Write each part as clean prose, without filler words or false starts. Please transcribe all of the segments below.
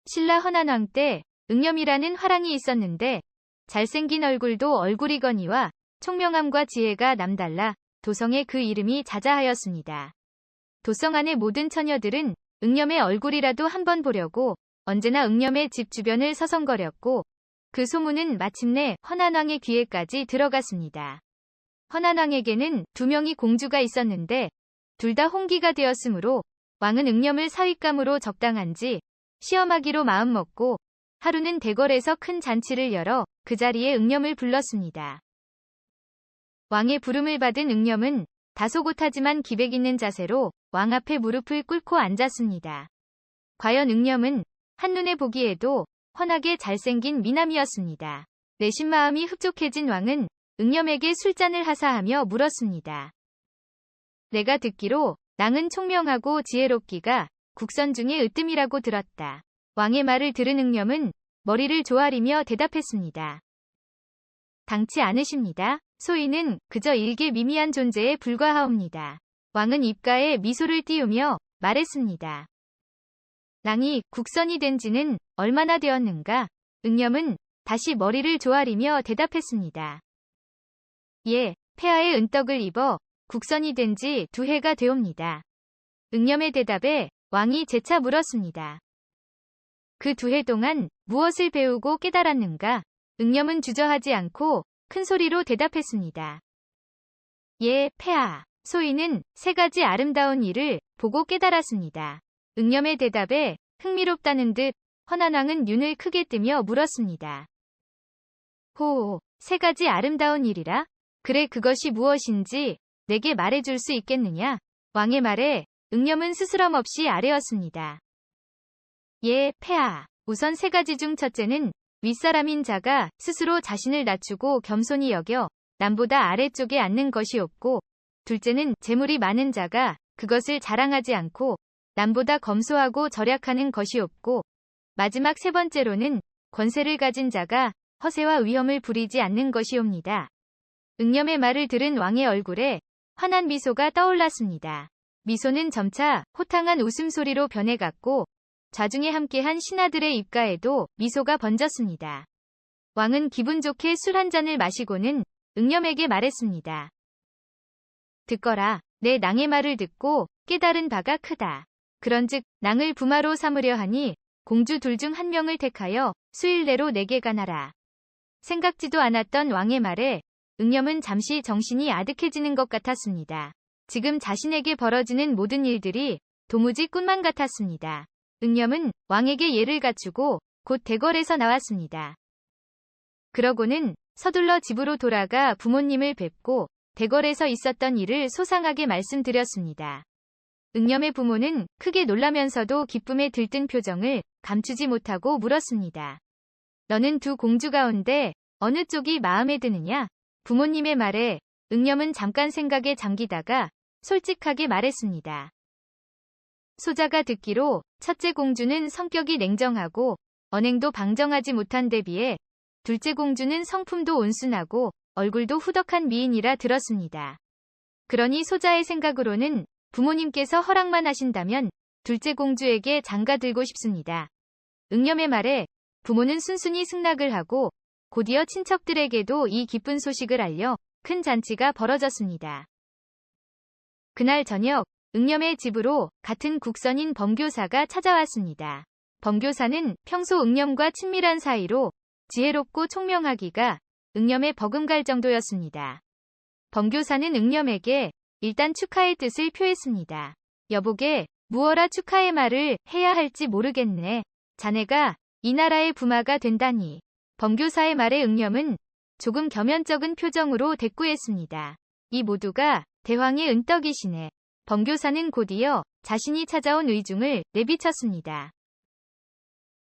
신라 헌안왕 때 응염이라는 화랑이 있었는데 잘생긴 얼굴도 얼굴이거니와 총명함과 지혜가 남달라 도성에 그 이름이 자자하였습니다. 도성 안의 모든 처녀들은 응염의 얼굴이라도 한번 보려고 언제나 응염의 집 주변을 서성거렸고 그 소문은 마침내 헌안왕의 귀에까지 들어갔습니다. 헌안왕에게는 2명의 공주가 있었는데 둘 다 홍기가 되었으므로 왕은 응염을 사윗감으로 적당한지 시험하기로 마음먹고 하루는 대궐에서 큰 잔치를 열어 그 자리에 응염을 불렀습니다. 왕의 부름을 받은 응염은 다소곳하지만 기백 있는 자세로 왕 앞에 무릎을 꿇고 앉았습니다. 과연 응염은 한눈에 보기에도 훤하게 잘생긴 미남이었습니다. 내심 마음이 흡족해진 왕은 응염에게 술잔을 하사하며 물었습니다. 내가 듣기로 낭은 총명하고 지혜롭기가 국선 중에 으뜸이라고 들었다. 왕의 말을 들은 응염은 머리를 조아리며 대답했습니다. 당치 않으십니다. 소인은 그저 일개 미미한 존재에 불과하옵니다. 왕은 입가에 미소를 띄우며 말했습니다. 낭이 국선이 된 지는 얼마나 되었는가? 응염은 다시 머리를 조아리며 대답했습니다. 예, 폐하의 은떡을 입어 국선이 된 지 2해가 되옵니다. 응염의 대답에 왕이 재차 물었습니다. 그 2해 동안 무엇을 배우고 깨달았는가? 응염은 주저하지 않고 큰 소리로 대답했습니다. 예, 폐하. 소인은 3가지 아름다운 일을 보고 깨달았습니다. 응염의 대답에 흥미롭다는 듯 헌안왕은 눈을 크게 뜨며 물었습니다. 호, 3가지 아름다운 일이라? 그래, 그것이 무엇인지 내게 말해줄 수 있겠느냐? 왕의 말에 응염은 스스럼 없이 아뢰었습니다. 예, 폐하. 우선 3가지 중 첫째는 윗사람인 자가 스스로 자신을 낮추고 겸손히 여겨 남보다 아래쪽에 앉는 것이 없고, 둘째는 재물이 많은 자가 그것을 자랑하지 않고 남보다 검소하고 절약하는 것이 없고, 마지막 3번째로는 권세를 가진 자가 허세와 위험을 부리지 않는 것이옵니다. 응염의 말을 들은 왕의 얼굴에 환한 미소가 떠올랐습니다. 미소는 점차 호탕한 웃음소리로 변해갔고 좌중에 함께한 신하들의 입가에도 미소가 번졌습니다. 왕은 기분 좋게 술 한 잔을 마시고는 응염에게 말했습니다. 듣거라. 내 낭의 말을 듣고 깨달은 바가 크다. 그런즉 낭을 부마로 삼으려 하니 공주 둘 중 1명을 택하여 수일 내로 내게 가나라. 생각지도 않았던 왕의 말에 응염은 잠시 정신이 아득해지는 것 같았습니다. 지금 자신에게 벌어지는 모든 일들이 도무지 꿈만 같았습니다. 응염은 왕에게 예를 갖추고 곧 대궐에서 나왔습니다. 그러고는 서둘러 집으로 돌아가 부모님을 뵙고 대궐에서 있었던 일을 소상하게 말씀드렸습니다. 응염의 부모는 크게 놀라면서도 기쁨에 들뜬 표정을 감추지 못하고 물었습니다. 너는 2 공주 가운데 어느 쪽이 마음에 드느냐? 부모님의 말에 응염은 잠깐 생각에 잠기다가 솔직하게 말했습니다. 소자가 듣기로 첫째 공주는 성격이 냉정하고 언행도 방정하지 못한 데 비해 둘째 공주는 성품도 온순하고 얼굴도 후덕한 미인이라 들었습니다. 그러니 소자의 생각으로는 부모님께서 허락만 하신다면 둘째 공주에게 장가들고 싶습니다. 응염의 말에 부모는 순순히 승낙을 하고 곧이어 친척들에게도 이 기쁜 소식을 알려 큰 잔치가 벌어졌습니다. 그날 저녁 응염의 집으로 같은 국선인 범교사가 찾아왔습니다. 범교사는 평소 응염과 친밀한 사이로 지혜롭고 총명하기가 응염에 버금갈 정도였습니다. 범교사는 응염에게 일단 축하의 뜻을 표했습니다. 여보게, 무어라 축하의 말을 해야 할지 모르겠네. 자네가 이 나라의 부마가 된다니. 범교사의 말에 응염은 조금 겸연쩍은 표정으로 대꾸했습니다. 이 모두가 대왕의 은떡이시네. 범교사는 곧이어 자신이 찾아온 의중을 내비쳤습니다.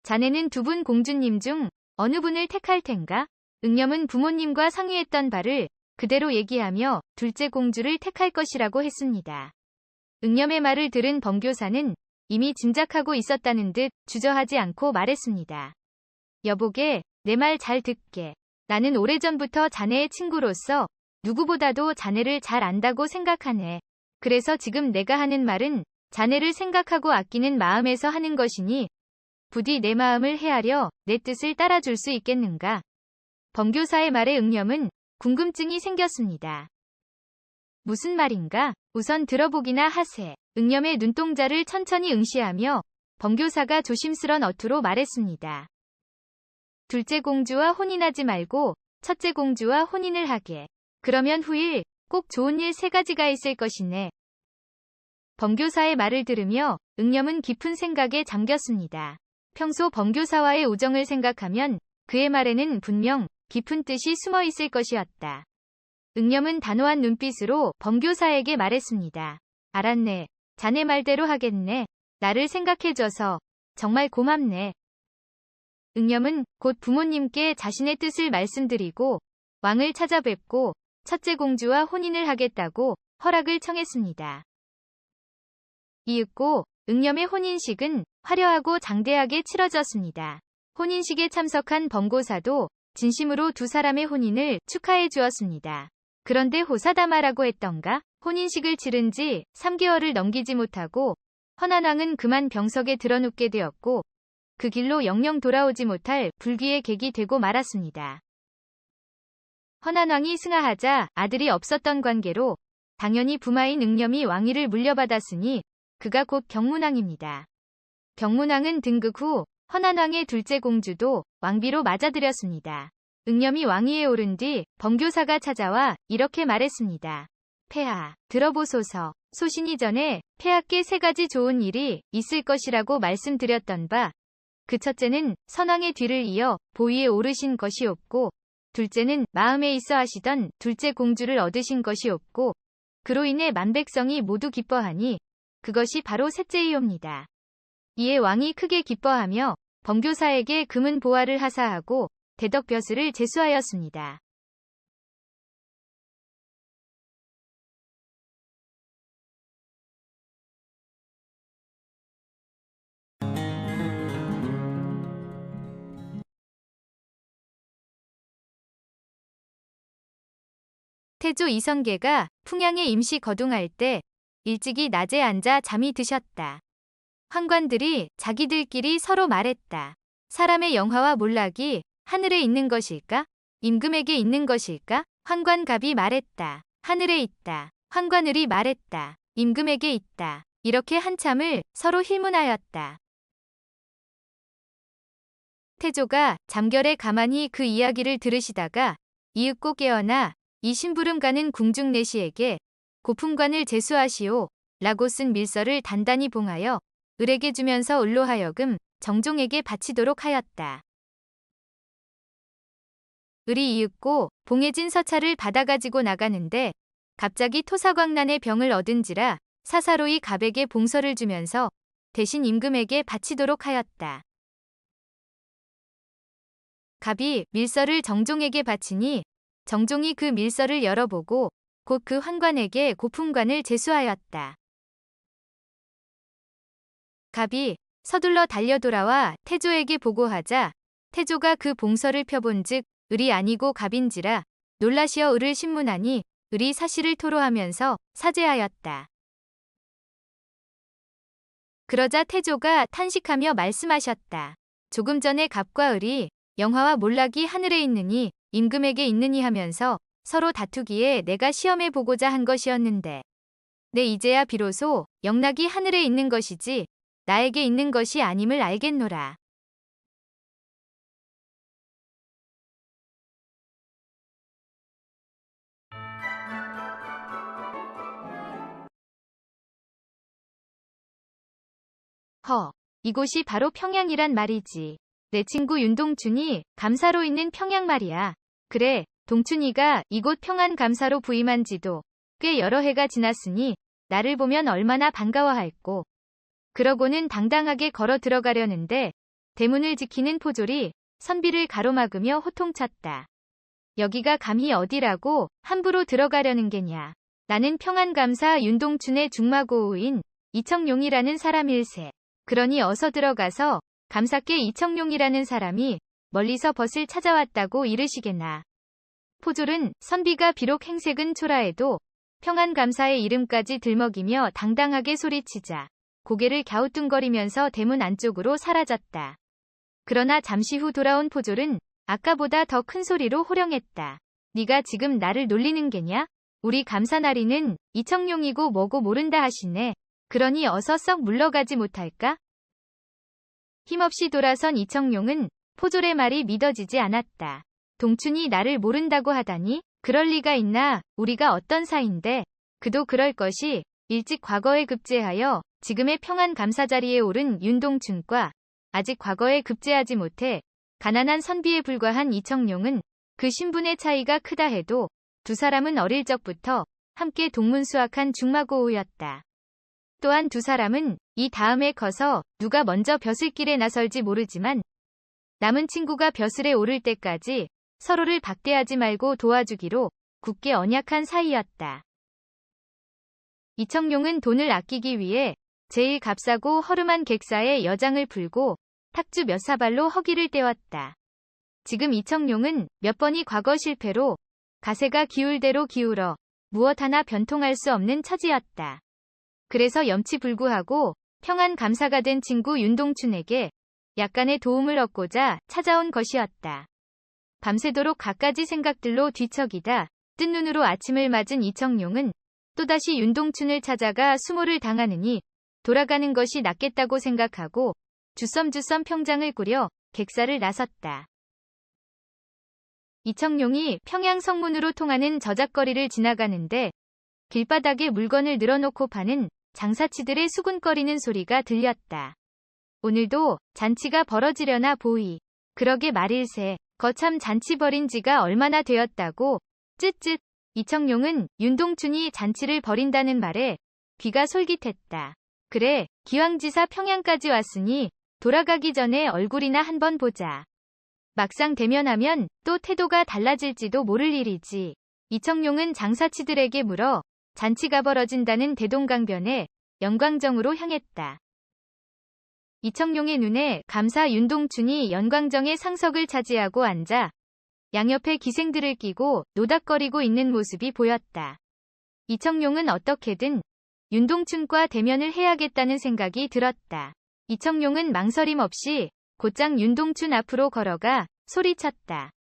자네는 2분 공주님 중 어느 분을 택할 텐가? 응염은 부모님과 상의했던 바를 그대로 얘기하며 둘째 공주를 택할 것이라고 했습니다. 응염의 말을 들은 범교사는 이미 짐작하고 있었다는 듯 주저하지 않고 말했습니다. 여보게, 내 말 잘 듣게. 나는 오래전부터 자네의 친구로서 누구보다도 자네를 잘 안다고 생각하네. 그래서 지금 내가 하는 말은 자네를 생각하고 아끼는 마음에서 하는 것이니 부디 내 마음을 헤아려 내 뜻을 따라줄 수 있겠는가? 범교사의 말에 응념은 궁금증이 생겼습니다. 무슨 말인가? 우선 들어보기나 하세. 응념의 눈동자를 천천히 응시하며 범교사가 조심스런 어투로 말했습니다. 둘째 공주와 혼인하지 말고 첫째 공주와 혼인을 하게. 그러면 후일 꼭 좋은 일 3가지가 있을 것이네. 범교사의 말을 들으며 응념은 깊은 생각에 잠겼습니다. 평소 범교사와의 우정을 생각하면 그의 말에는 분명 깊은 뜻이 숨어 있을 것이었다. 응념은 단호한 눈빛으로 범교사에게 말했습니다. 알았네. 자네 말대로 하겠네. 나를 생각해줘서 정말 고맙네. 응념은 곧 부모님께 자신의 뜻을 말씀드리고 왕을 찾아뵙고 첫째 공주와 혼인을 하겠다고 허락을 청했습니다. 이윽고 응념의 혼인식은 화려하고 장대하게 치러졌습니다. 혼인식에 참석한 범고사도 진심으로 두 사람의 혼인을 축하해 주었습니다. 그런데 호사다마라고 했던가? 혼인식을 치른 지 3개월을 넘기지 못하고 헌안왕은 그만 병석에 드러눕게 되었고 그 길로 영영 돌아오지 못할 불귀의 객이 되고 말았습니다. 헌안왕이 승하하자 아들이 없었던 관계로 당연히 부마인 응념이 왕위를 물려받았으니 그가 곧 경문왕입니다. 경문왕은 등극 후 헌안왕의 둘째 공주도 왕비로 맞아들였습니다. 응념이 왕위에 오른 뒤 범교사가 찾아와 이렇게 말했습니다. 폐하, 들어보소서. 소신이 전에 폐하께 3가지 좋은 일이 있을 것이라고 말씀드렸던 바, 그 첫째는 선왕의 뒤를 이어 보위에 오르신 것이옵고, 둘째는 마음에 있어 하시던 둘째 공주를 얻으신 것이옵고, 그로 인해 만백성이 모두 기뻐하니 그것이 바로 셋째이옵니다. 이에 왕이 크게 기뻐하며 범교사에게 금은 보화를 하사하고 대덕벼슬을 제수하였습니다. 태조 이성계가 풍양에 임시 거둥할 때 일찍이 낮에 앉아 잠이 드셨다. 환관들이 자기들끼리 서로 말했다. 사람의 영화와 몰락이 하늘에 있는 것일까? 임금에게 있는 것일까? 환관갑이 말했다. 하늘에 있다. 환관을이 말했다. 임금에게 있다. 이렇게 한참을 서로 힐문하였다. 태조가 잠결에 가만히 그 이야기를 들으시다가 이윽고 깨어나 이 심부름 가는 궁중내시에게 고품관을 제수하시오 라고 쓴 밀서를 단단히 봉하여 을에게 주면서 을로 하여금 정종에게 바치도록 하였다. 을이 이윽고 봉해진 서찰을 받아가지고 나가는데 갑자기 토사광난의 병을 얻은지라 사사로이 갑에게 봉서를 주면서 대신 임금에게 바치도록 하였다. 갑이 밀서를 정종에게 바치니 정종이 그 밀서를 열어보고 곧 그 환관에게 고품관을 제수하였다. 갑이 서둘러 달려 돌아와 태조에게 보고하자 태조가 그 봉서를 펴본즉 을이 아니고 갑인지라 놀라시어 을을 신문하니 을이 사실을 토로하면서 사죄하였다. 그러자 태조가 탄식하며 말씀하셨다. 조금 전에 갑과 을이 영화와 몰락이 하늘에 있느니 임금에게 있느니 하면서 서로 다투기에 내가 시험해 보고자 한 것이었는데 내 이제야 비로소 영락이 하늘에 있는 것이지 나에게 있는 것이 아님을 알겠노라. 이곳이 바로 평양이란 말이지. 내 친구 윤동춘이 감사로 있는 평양 말이야. 그래, 동춘이가 이곳 평안 감사로 부임한 지도 꽤 여러 해가 지났으니 나를 보면 얼마나 반가워할꼬. 그러고는 당당하게 걸어 들어가려는데 대문을 지키는 포졸이 선비를 가로막으며 호통쳤다. 여기가 감히 어디라고 함부로 들어가려는 게냐. 나는 평안감사 윤동춘의 중마고우인 이청용이라는 사람일세. 그러니 어서 들어가서 감사께 이청용이라는 사람이 멀리서 벗을 찾아왔다고 이르시게나. 포졸은 선비가 비록 행색은 초라해도 평안감사의 이름까지 들먹이며 당당하게 소리치자 고개를 갸우뚱거리면서 대문 안쪽으로 사라졌다. 그러나 잠시 후 돌아온 포졸은 아까보다 더 큰 소리로 호령했다. 네가 지금 나를 놀리는 게냐? 우리 감사나리는 이청룡이고 뭐고 모른다 하시네. 그러니 어서 썩 물러가지 못할까? 힘없이 돌아선 이청룡은 포졸의 말이 믿어지지 않았다. 동춘이 나를 모른다고 하다니? 그럴 리가 있나? 우리가 어떤 사이인데? 그도 그럴 것이 일찍 과거에 급제하여 지금의 평안 감사 자리에 오른 윤동춘과 아직 과거에 급제하지 못해 가난한 선비에 불과한 이청룡은 그 신분의 차이가 크다 해도 두 사람은 어릴 적부터 함께 동문수학한 중마고우였다. 또한 두 사람은 이 다음에 커서 누가 먼저 벼슬길에 나설지 모르지만 남은 친구가 벼슬에 오를 때까지 서로를 박대하지 말고 도와주기로 굳게 언약한 사이였다. 이청룡은 돈을 아끼기 위해 제일 값싸고 허름한 객사에 여장을 풀고 탁주 몇 사발로 허기를 때웠다. 지금 이청룡은 몇 번이 과거 실패로 가세가 기울 대로 기울어 무엇 하나 변통할 수 없는 처지였다. 그래서 염치불구하고 평안 감사가 된 친구 윤동춘에게 약간의 도움을 얻고자 찾아온 것이었다. 밤새도록 갖가지 생각들로 뒤척이다 뜬 눈으로 아침을 맞은 이청룡은 또다시 윤동춘을 찾아가 수모를 당하느니 돌아가는 것이 낫겠다고 생각하고 주섬주섬 평장을 꾸려 객사를 나섰다. 이청룡이 평양 성문으로 통하는 저작거리를 지나가는데 길바닥에 물건을 늘어놓고 파는 장사치들의 수군거리는 소리가 들렸다. 오늘도 잔치가 벌어지려나 보이. 그러게 말일세. 거참 잔치 벌인 지가 얼마나 되었다고. 쯧쯧. 이청룡은 윤동춘이 잔치를 벌인다는 말에 귀가 솔깃했다. 그래, 기왕지사 평양까지 왔으니 돌아가기 전에 얼굴이나 한번 보자. 막상 대면하면 또 태도가 달라질지도 모를 일이지. 이청룡은 장사치들에게 물어 잔치가 벌어진다는 대동강변에 연광정으로 향했다. 이청룡의 눈에 감사 윤동춘이 연광정의 상석을 차지하고 앉아 양옆에 기생들을 끼고 노닥거리고 있는 모습이 보였다. 이청룡은 어떻게든 윤동춘과 대면을 해야겠다는 생각이 들었다. 이청룡은 망설임 없이 곧장 윤동춘 앞으로 걸어가 소리쳤다.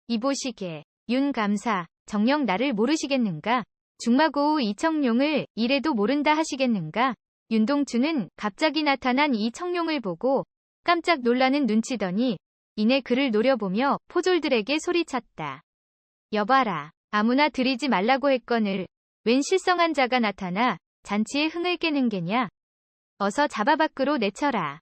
이보시게, 윤 감사, 정녕 나를 모르시겠는가? 중마고우 이청룡을 이래도 모른다 하시겠는가? 윤동춘은 갑자기 나타난 이청룡을 보고 깜짝 놀라는 눈치더니 이내 그를 노려보며 포졸들에게 소리쳤다. 여봐라, 아무나 들이지 말라고 했거늘 웬 실성한 자가 나타나 잔치에 흥을 깨는 게냐? 어서 잡아 밖으로 내쳐라.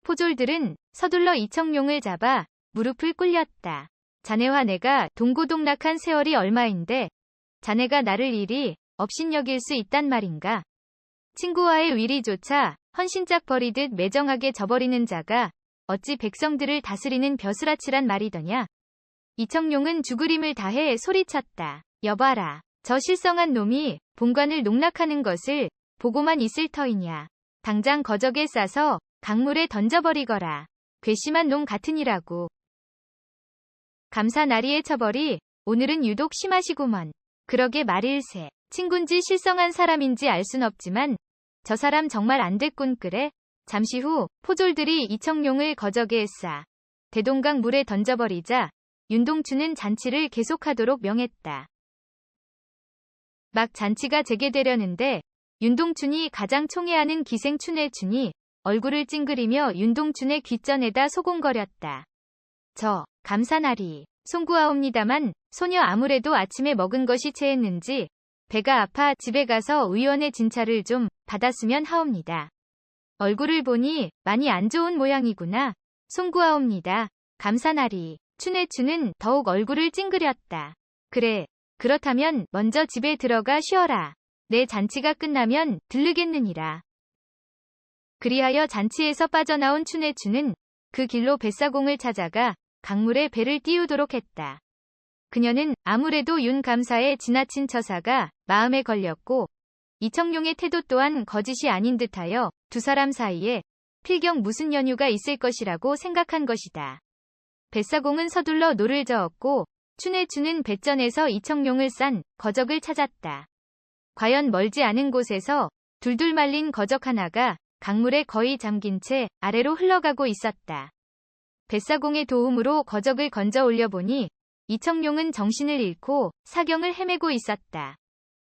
포졸들은 서둘러 이청룡을 잡아 무릎을 꿇렸다. 자네와 내가 동고동락한 세월이 얼마인데 자네가 나를 이리 업신여길 수 있단 말인가? 친구와의 위리조차 헌신짝 버리듯 매정하게 저버리는 자가 어찌 백성들을 다스리는 벼슬아치란 말이더냐? 이청룡은 죽으림을 다해 소리쳤다. 여봐라, 저 실성한 놈이 본관을 농락하는 것을 보고만 있을 터이냐. 당장 거적에 싸서 강물에 던져버리거라. 괘씸한 놈 같으니라고. 감사 나리의 처벌이 오늘은 유독 심하시구먼. 그러게 말일세. 친군지 실성한 사람인지 알 순 없지만 저 사람 정말 안 됐군 그래? 잠시 후 포졸들이 이청룡을 거적에 싸 대동강 물에 던져버리자 윤동춘은 잔치를 계속하도록 명했다. 막 잔치가 재개되려는데 윤동춘이 가장 총애하는 기생 춘혜춘이 얼굴을 찡그리며 윤동춘의 귓전에다 소곤거렸다. 저, 감사나리, 송구하옵니다만 소녀 아무래도 아침에 먹은 것이 체했는지 배가 아파 집에 가서 의원의 진찰을 좀 받았으면 하옵니다. 얼굴을 보니 많이 안 좋은 모양이구나. 송구하옵니다. 감사나리. 춘혜춘은 더욱 얼굴을 찡그렸다. 그래, 그렇다면 먼저 집에 들어가 쉬어라. 내 잔치가 끝나면 들르겠느니라. 그리하여 잔치에서 빠져나온 춘혜춘은 그 길로 뱃사공을 찾아가 강물에 배를 띄우도록 했다. 그녀는 아무래도 윤 감사의 지나친 처사가 마음에 걸렸고 이청룡의 태도 또한 거짓이 아닌 듯하여 두 사람 사이에 필경 무슨 연유가 있을 것이라고 생각한 것이다. 뱃사공은 서둘러 노를 저었고 춘혜춘은 뱃전에서 이청룡을 싼 거적을 찾았다. 과연 멀지 않은 곳에서 둘둘 말린 거적 하나가 강물에 거의 잠긴 채 아래로 흘러가고 있었다. 뱃사공의 도움으로 거적을 건져 올려보니 이청룡은 정신을 잃고 사경을 헤매고 있었다.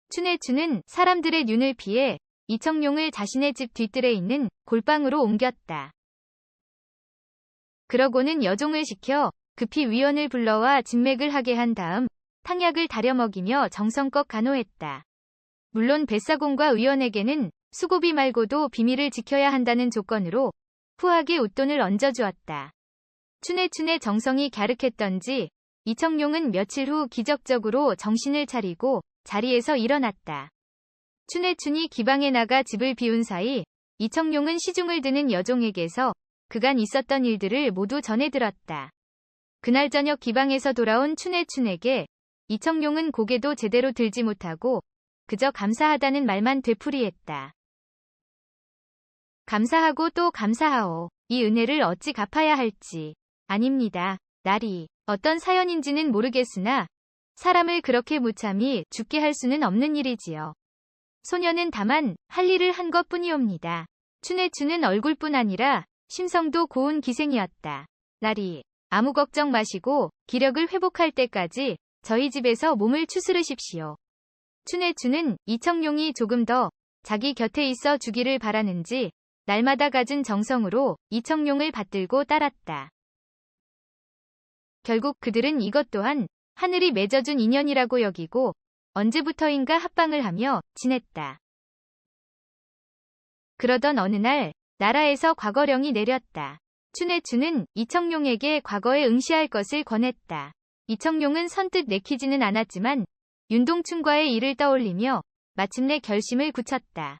춘해춘은 사람들의 눈을 피해 이청룡을 자신의 집 뒤뜰에 있는 골방으로 옮겼다. 그러고는 여종을 시켜 급히 위원을 불러와 진맥을 하게 한 다음 탕약을 다려 먹이며 정성껏 간호했다. 물론 뱃사공과 위원에게는 수고비 말고도 비밀을 지켜야 한다는 조건으로 후하게 웃돈을 얹어주었다. 춘해춘의 정성이 갸륵했던지 이청룡은 며칠 후 기적적으로 정신을 차리고 자리에서 일어났다. 춘해춘이 기방에 나가 집을 비운 사이 이청룡은 시중을 드는 여종에게서 그간 있었던 일들을 모두 전해들었다. 그날 저녁 기방에서 돌아온 춘해춘에게 이청룡은 고개도 제대로 들지 못하고 그저 감사하다는 말만 되풀이했다. 감사하고 또 감사하오. 이 은혜를 어찌 갚아야 할지. 아닙니다. 날이 어떤 사연인지는 모르겠으나 사람을 그렇게 무참히 죽게 할 수는 없는 일이지요. 소녀는 다만 할 일을 한 것뿐이옵니다. 춘해춘은 얼굴뿐 아니라 심성도 고운 기생이었다. 날이 아무 걱정 마시고 기력을 회복할 때까지 저희 집에서 몸을 추스르십시오. 춘해춘은 이청룡이 조금 더 자기 곁에 있어 주기를 바라는지 날마다 갖은 정성으로 이청룡을 받들고 따랐다. 결국 그들은 이것 또한 하늘이 맺어준 인연이라고 여기고 언제부터인가 합방을 하며 지냈다. 그러던 어느 날 나라에서 과거령이 내렸다. 춘해춘은 이청룡에게 과거에 응시할 것을 권했다. 이청룡은 선뜻 내키지는 않았지만 윤동춘과의 일을 떠올리며 마침내 결심을 굳혔다.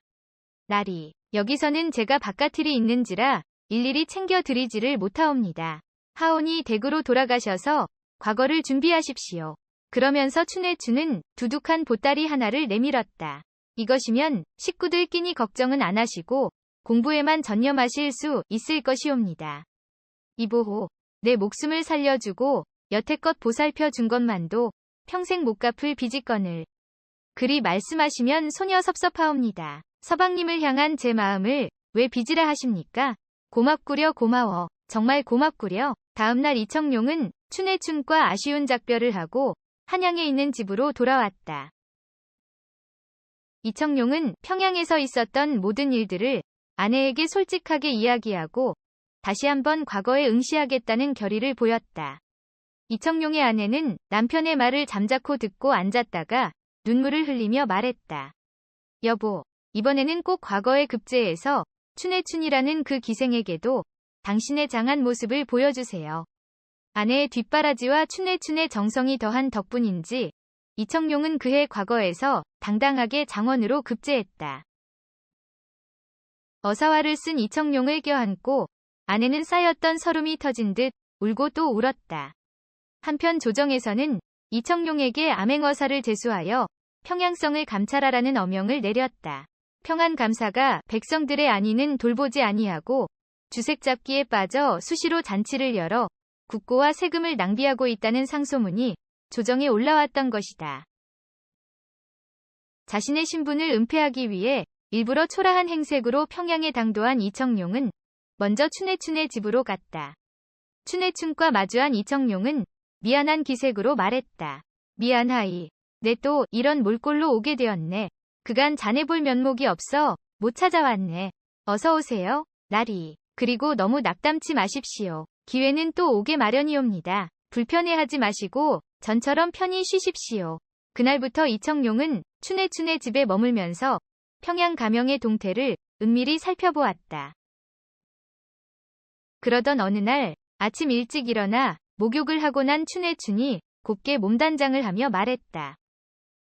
날이 여기서는 제가 바깥일이 있는지라 일일이 챙겨드리지를 못하옵니다. 하오니 댁으로 돌아가셔서 과거를 준비하십시오. 그러면서 춘해춘은 두둑한 보따리 하나를 내밀었다. 이것이면 식구들 끼니 걱정은 안 하시고 공부에만 전념하실 수 있을 것이옵니다. 이보호, 내 목숨을 살려주고 여태껏 보살펴 준 것만도 평생 못 갚을 빚이거늘. 그리 말씀하시면 소녀 섭섭하옵니다. 서방님을 향한 제 마음을 왜 빚이라 하십니까? 고맙구려 고마워. 정말 고맙구려. 다음날 이청룡은 춘해춘과 아쉬운 작별을 하고 한양에 있는 집으로 돌아왔다. 이청룡은 평양에서 있었던 모든 일들을 아내에게 솔직하게 이야기하고 다시 한번 과거에 응시하겠다는 결의를 보였다. 이청룡의 아내는 남편의 말을 잠자코 듣고 앉았다가 눈물을 흘리며 말했다. 여보, 이번에는 꼭 과거에 급제해서 춘해춘이라는 그 기생에게도 당신의 장한 모습을 보여주세요. 아내의 뒷바라지와 춘해춘의 정성이 더한 덕분인지 이청룡은 그해 과거에서 당당하게 장원으로 급제했다. 어사화를 쓴 이청룡을 껴안고 아내는 쌓였던 서름이 터진 듯 울고 또 울었다. 한편 조정에서는 이청룡에게 암행어사를 제수하여 평양성을 감찰하라는 어명을 내렸다. 평안감사가 백성들의 안위는 돌보지 아니하고 주색잡기에 빠져 수시로 잔치를 열어 국고와 세금을 낭비하고 있다는 상소문이 조정에 올라왔던 것이다. 자신의 신분을 은폐하기 위해 일부러 초라한 행색으로 평양에 당도한 이청룡은 먼저 춘해춘의 집으로 갔다. 춘해춘과 마주한 이청룡은 미안한 기색으로 말했다. 미안하이. 내 또 이런 몰골로 오게 되었네. 그간 자네 볼 면목이 없어 못 찾아왔네. 어서 오세요. 날이. 그리고 너무 낙담치 마십시오. 기회는 또 오게 마련이옵니다. 불편해하지 마시고 전처럼 편히 쉬십시오. 그날부터 이청룡은 춘해춘의 집에 머물면서 평양 가명의 동태를 은밀히 살펴보았다. 그러던 어느 날 아침 일찍 일어나 목욕을 하고 난 춘해춘이 곱게 몸단장을 하며 말했다.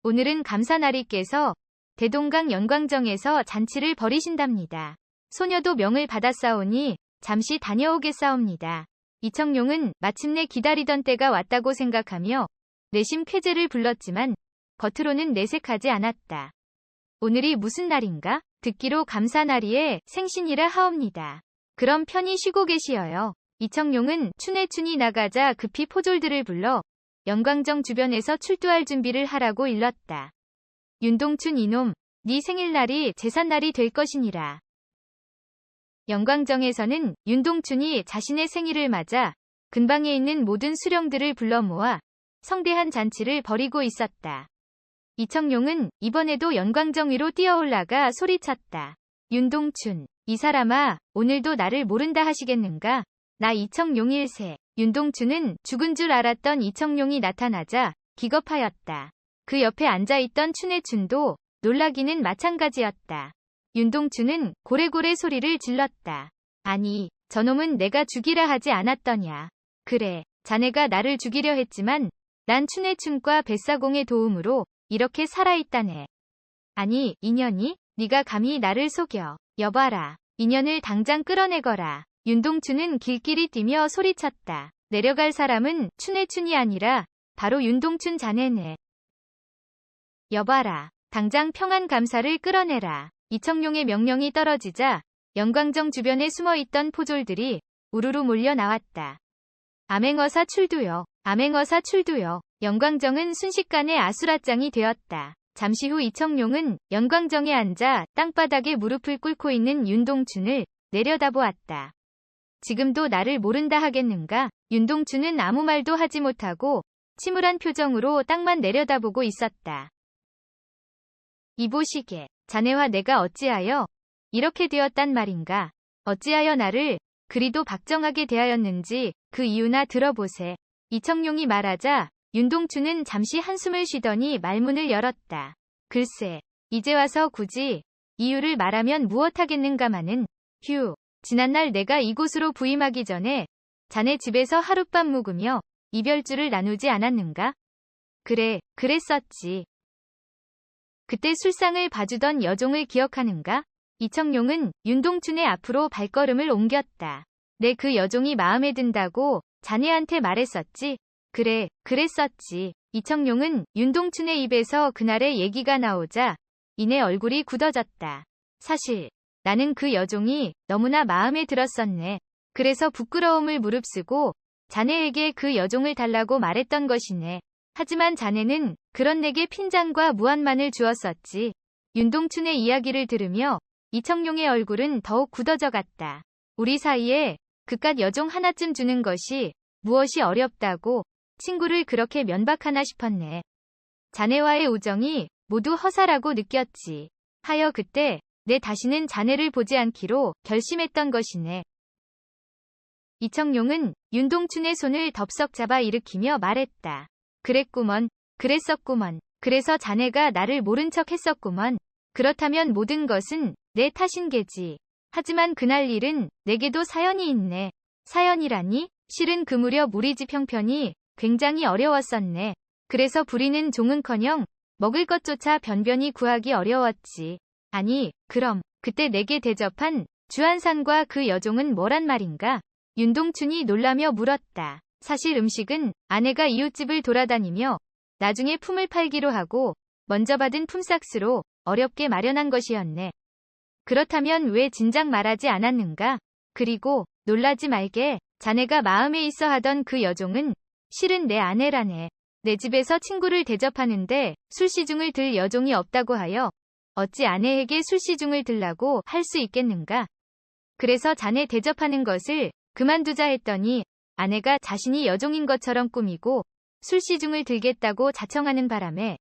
오늘은 감사날이께서 대동강 연광정에서 잔치를 벌이신답니다. 소녀도 명을 받았사오니 잠시 다녀오겠사옵니다. 이청룡은 마침내 기다리던 때가 왔다고 생각하며 내심 쾌재를 불렀지만 겉으로는 내색하지 않았다. 오늘이 무슨 날인가? 듣기로 감사날이에 생신이라 하옵니다. 그럼 편히 쉬고 계시어요. 이청룡은 춘해춘이 나가자 급히 포졸들을 불러 연광정 주변에서 출두할 준비를 하라고 일렀다. 윤동춘 이놈, 네 생일날이 제삿날이 될 것이니라. 영광정에서는 윤동춘이 자신의 생일을 맞아 근방에 있는 모든 수령들을 불러 모아 성대한 잔치를 벌이고 있었다. 이청용은 이번에도 영광정 위로 뛰어올라가 소리쳤다. 윤동춘, 이 사람아, 오늘도 나를 모른다 하시겠는가? 나 이청용일세. 윤동춘은 죽은 줄 알았던 이청용이 나타나자 기겁하였다. 그 옆에 앉아있던 춘혜춘도 놀라기는 마찬가지였다. 윤동춘은 고래고래 소리를 질렀다. 아니, 저놈은 내가 죽이라 하지 않았더냐. 그래, 자네가 나를 죽이려 했지만 난 춘혜춘과 뱃사공의 도움으로 이렇게 살아있다네. 아니, 인연이? 네가 감히 나를 속여. 여봐라. 인연을 당장 끌어내거라. 윤동춘은 길길이 뛰며 소리쳤다. 내려갈 사람은 춘혜춘이 아니라 바로 윤동춘 자네네. 여봐라. 당장 평안감사를 끌어내라. 이청용의 명령이 떨어지자 영광정 주변에 숨어있던 포졸들이 우르르 몰려 나왔다. 암행어사 출두요. 암행어사 출두요. 영광정은 순식간에 아수라장이 되었다. 잠시 후 이청용은 영광정에 앉아 땅바닥에 무릎을 꿇고 있는 윤동춘을 내려다보았다. 지금도 나를 모른다 하겠는가? 윤동춘은 아무 말도 하지 못하고 침울한 표정으로 땅만 내려다보고 있었다. 이보시게, 자네와 내가 어찌하여 이렇게 되었단 말인가? 어찌하여 나를 그리도 박정하게 대하였는지 그 이유나 들어보세. 이청용이 말하자 윤동춘은 잠시 한숨을 쉬더니 말문을 열었다. 글쎄, 이제 와서 굳이 이유를 말하면 무엇하겠는가마는. 휴, 지난날 내가 이곳으로 부임하기 전에 자네 집에서 하룻밤 묵으며 이별주를 나누지 않았는가? 그래, 그랬었지. 그때 술상을 봐주던 여종을 기억하는가? 이청용은 윤동춘의 앞으로 발걸음을 옮겼다. 내 그 여종이 마음에 든다고 자네한테 말했었지? 그래, 그랬었지. 이청용은 윤동춘의 입에서 그날의 얘기가 나오자 이내 얼굴이 굳어졌다. 사실 나는 그 여종이 너무나 마음에 들었었네. 그래서 부끄러움을 무릅쓰고 자네에게 그 여종을 달라고 말했던 것이네. 하지만 자네는 그런 내게 핀잔과 무한만을 주었었지. 윤동춘의 이야기를 들으며 이청용의 얼굴은 더욱 굳어져 갔다. 우리 사이에 그깟 여종 하나쯤 주는 것이 무엇이 어렵다고 친구를 그렇게 면박하나 싶었네. 자네와의 우정이 모두 허사라고 느꼈지. 하여 그때 내 다시는 자네를 보지 않기로 결심했던 것이네. 이청용은 윤동춘의 손을 덥석 잡아 일으키며 말했다. 그랬구먼. 그랬었구먼. 그래서 자네가 나를 모른 척 했었구먼. 그렇다면 모든 것은 내 탓인 게지. 하지만 그날 일은 내게도 사연이 있네. 사연이라니? 실은 그 무렵 우리 집 형편이 굉장히 어려웠었네. 그래서 부리는 종은커녕 먹을 것조차 변변히 구하기 어려웠지. 아니, 그럼 그때 내게 대접한 주한산과 그 여종은 뭐란 말인가? 윤동춘이 놀라며 물었다. 사실 음식은 아내가 이웃집을 돌아다니며 나중에 품을 팔기로 하고 먼저 받은 품삯으로 어렵게 마련한 것이었네. 그렇다면 왜 진작 말하지 않았는가? 그리고 놀라지 말게, 자네가 마음에 있어 하던 그 여종은 실은 내 아내라네. 내 집에서 친구를 대접하는데 술시중을 들 여종이 없다고 하여 어찌 아내에게 술시중을 들라고 할 수 있겠는가? 그래서 자네 대접하는 것을 그만두자 했더니 아내가 자신이 여종인 것처럼 꾸미고 술시중을 들겠다고 자청하는 바람에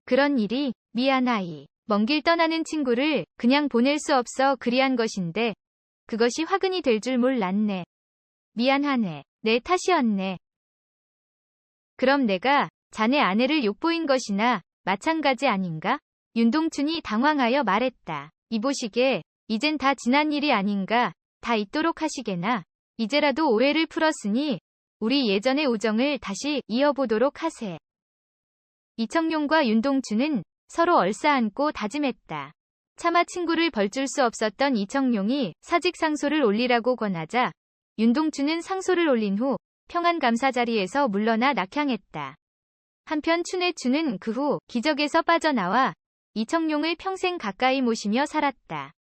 그런 일이. 미안하이. 먼 길 떠나는 친구를 그냥 보낼 수 없어 그리한 것인데 그것이 화근이 될 줄 몰랐네. 미안하네. 내 탓이었네. 그럼 내가 자네 아내를 욕보인 것이나 마찬가지 아닌가? 윤동춘이 당황하여 말했다. 이보시게, 이젠 다 지난 일이 아닌가? 다 잊도록 하시게나. 이제라도 오해를 풀었으니 우리 예전의 우정을 다시 이어보도록 하세. 이청용과 윤동춘은 서로 얼싸안고 다짐했다. 차마 친구를 벌줄 수 없었던 이청용이 사직 상소를 올리라고 권하자 윤동춘은 상소를 올린 후 평안감사 자리에서 물러나 낙향했다. 한편 춘혜춘은 그 후 기적에서 빠져나와 이청용을 평생 가까이 모시며 살았다.